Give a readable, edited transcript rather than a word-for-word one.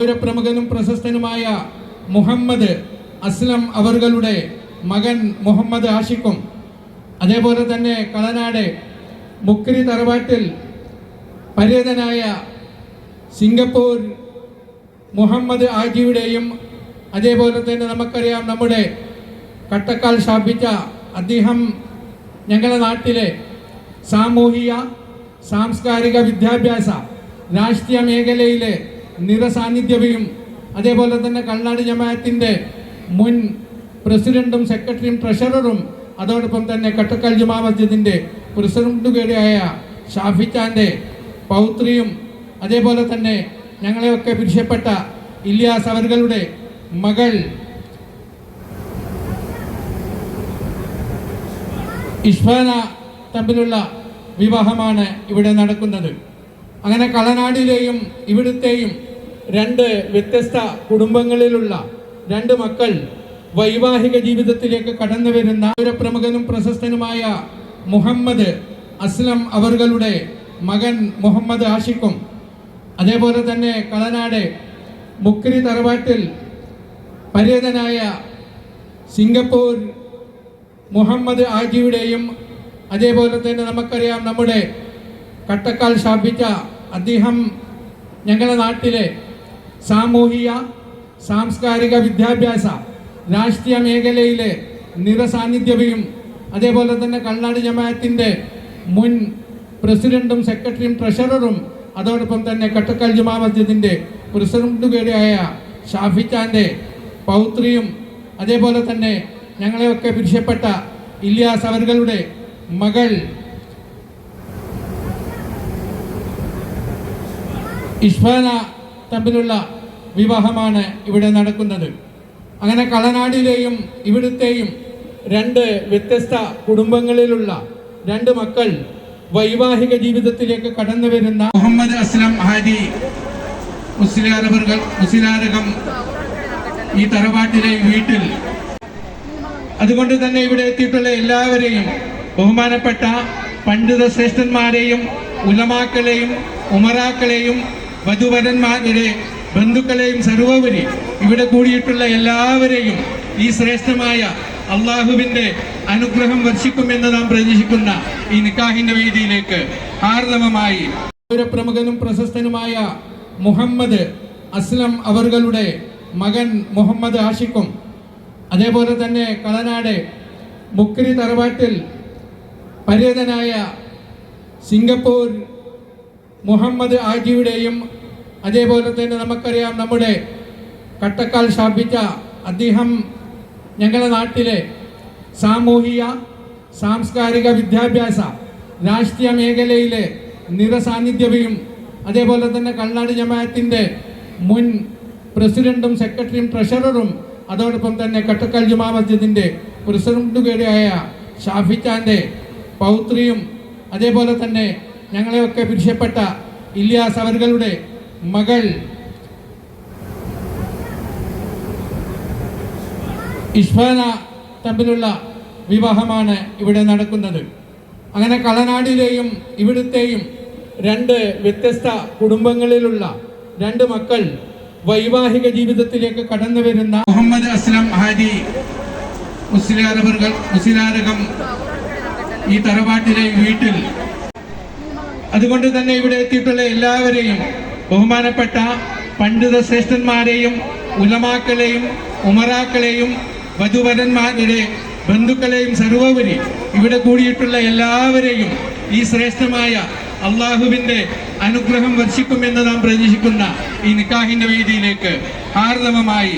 പ്രമുഖനും പ്രശസ്തനുമായ മുഹമ്മദ് അസ്ലം അവരുടെ മകൻ മുഹമ്മദ് ആഷിഖും അതേപോലെ തന്നെ കളനാട് മുക്രി തറവാട്ടിൽ പര്യതനായ സിംഗപ്പൂർ മുഹമ്മദ് ആജിയുടെയും അതേപോലെ തന്നെ നമുക്കറിയാം നമ്മുടെ കട്ടക്കാൽ സ്ഥാപിച്ച അദ്ദേഹം ഞങ്ങളുടെ നാട്ടിലെ സാമൂഹിക സാംസ്കാരിക വിദ്യാഭ്യാസ രാഷ്ട്രീയ മേഖലയിലെ നിറസാന്നിധ്യവും അതേപോലെ തന്നെ കൾനാട് ജമാഅത്തിൻ്റെ മുൻ പ്രസിഡന്റും സെക്രട്ടറിയും ട്രഷററും അതോടൊപ്പം തന്നെ കട്ടക്കാൽ ജുമാ മസ്ജിദിൻ്റെ പ്രസിഡന്റ് കൂടിയായ ഷാഫിച്ചാൻ്റെ പൗത്രിയും അതേപോലെ തന്നെ ഞങ്ങളെയൊക്കെ പിരിച്ചപ്പെട്ട ഇല്യാസ് അവരുടെ മകൾ ഇഷ്ഫാന തമ്മിലുള്ള വിവാഹമാണ് ഇവിടെ നടക്കുന്നത്. അങ്ങനെ കളനാടിലെയും ഇവിടുത്തെയും രണ്ട് വ്യത്യസ്ത കുടുംബങ്ങളിലുള്ള രണ്ട് മക്കൾ വൈവാഹിക ജീവിതത്തിലേക്ക് കടന്നു വരുന്ന ഒരു പ്രമുഖനും പ്രശസ്തനുമായ മുഹമ്മദ് അസ്ലം അവരുടെ മകൻ മുഹമ്മദ് ആഷിഖും അതേപോലെ തന്നെ കളനാട് മുക്രി തറവാട്ടിൽ പര്യതനായ സിംഗപ്പൂർ മുഹമ്മദ് ആജിയുടെയും അതേപോലെ തന്നെ നമുക്കറിയാം നമ്മുടെ കട്ടക്കാൽ സ്ഥാപിച്ച അദ്ദേഹം ഞങ്ങളുടെ നാട്ടിലെ സാമൂഹിക സാംസ്കാരിക വിദ്യാഭ്യാസ രാഷ്ട്രീയ മേഖലയിലെ നിറസാന്നിധ്യവും അതേപോലെ തന്നെ കൾനാട് ജമാഅത്തിൻ്റെ മുൻ പ്രസിഡന്റും സെക്രട്ടറിയും ട്രഷററും അതോടൊപ്പം തന്നെ കട്ടക്കാൽ ജുമാ മസ്ജിദിൻ്റെ പ്രസിഡന്റ് കൂടിയായ ഷാഫിച്ചാൻ്റെ പൗത്രിയും അതേപോലെ തന്നെ ഞങ്ങളെയൊക്കെ പിരിച്ചപ്പെട്ട ഇല്യാസ് അവരുടെ മകൾ ഇഷ്ഫാന തമ്മിലുള്ള വിവാഹമാണ് ഇവിടെ നടക്കുന്നത്. അങ്ങനെ കളനാടിലെയും ഇവിടുത്തെയും രണ്ട് വ്യത്യസ്ത കുടുംബങ്ങളിലുള്ള രണ്ട് മക്കൾ വൈവാഹിക ജീവിതത്തിലേക്ക് കടന്നു വരുന്ന മുഹമ്മദ് അസ്ലം ഹാജി മുസ്ലിയാരകം ഈ തറവാട്ടിലെ വീട്ടിൽ, അതുകൊണ്ട് തന്നെ ഇവിടെ എത്തിയിട്ടുള്ള എല്ലാവരെയും ബഹുമാനപ്പെട്ട പണ്ഡിത ശ്രേഷ്ഠന്മാരെയും ഉലമാക്കളെയും ഉമറാക്കളെയും വധുവരന്മാരുടെ ബന്ധുക്കളെയും സർവോപരി ഇവിടെ കൂടിയിട്ടുള്ള എല്ലാവരെയും ഈ ശ്രേഷ്ഠമായ അള്ളാഹുവിൻ്റെ അനുഗ്രഹം വർഷിക്കുമെന്ന് നാം പ്രതീക്ഷിക്കുന്ന ഈ നിക്കാഹിന്റെ വേദിയിലേക്ക് ഹാർദവമായി ഒരു പ്രമുഖനും പ്രശസ്തനുമായ മുഹമ്മദ് അസ്ലം അവരുടെ മകൻ മുഹമ്മദ് ആഷിഖും അതേപോലെ തന്നെ കളനാട് മുക്രി തറവാട്ടിൽ പര്യതനായ സിംഗപ്പൂർ മുഹമ്മദ് ആജിയുടെയും അതേപോലെ തന്നെ നമുക്കറിയാം നമ്മുടെ കട്ടക്കാൽ സ്ഥാപിച്ച അദ്ദേഹം ഞങ്ങളുടെ നാട്ടിലെ സാമൂഹിക സാംസ്കാരിക വിദ്യാഭ്യാസ രാഷ്ട്രീയ മേഖലയിലെ നിറസാന്നിധ്യവും അതേപോലെ തന്നെ കൾനാട് ജമാഅത്തിൻ്റെ മുൻ പ്രസിഡന്റും സെക്രട്ടറിയും ട്രഷററും അതോടൊപ്പം തന്നെ കട്ടക്കാൽ ജുമാ മസ്ജിദിൻ്റെ പ്രസിഡന്റ് കൂടിയായ ഷാഫിച്ചാൻ്റെ പൗത്രിയും അതേപോലെ തന്നെ ഞങ്ങളെയൊക്കെ പിരിച്ചപ്പെട്ട ഇല്യാസ് അവരുടെ മകൾ ഇഷ്ഫാന തമ്മിലുള്ള വിവാഹമാണ് ഇവിടെ നടക്കുന്നത്. അങ്ങനെ കളനാടിലെയും ഇവിടുത്തെയും രണ്ട് വ്യത്യസ്ത കുടുംബങ്ങളിലുള്ള രണ്ട് മക്കൾ വൈവാഹിക ജീവിതത്തിലേക്ക് കടന്നു വരുന്ന മുഹമ്മദ് അസ്ലം ഹാജി മുസ്ലിയാരകം ഈ തറവാട്ടിലെ വീട്ടിൽ, അതുകൊണ്ട് തന്നെ ഇവിടെ എത്തിയിട്ടുള്ള എല്ലാവരെയും ബഹുമാനപ്പെട്ട പണ്ഡിത ശ്രേഷ്ഠന്മാരെയും ഉലമാക്കളെയും ഉമറാക്കളെയും വധുവരന്മാരുടെ ബന്ധുക്കളെയും സർവോപരി ഇവിടെ കൂടിയിട്ടുള്ള എല്ലാവരെയും ഈ ശ്രേഷ്ഠമായ അള്ളാഹുവിൻ്റെ അനുഗ്രഹം വർഷിക്കുമെന്ന് നാം പ്രതീക്ഷിക്കുന്ന ഈ നിക്കാഹിന്റെ വേദിയിലേക്ക് ഹാർദവമായി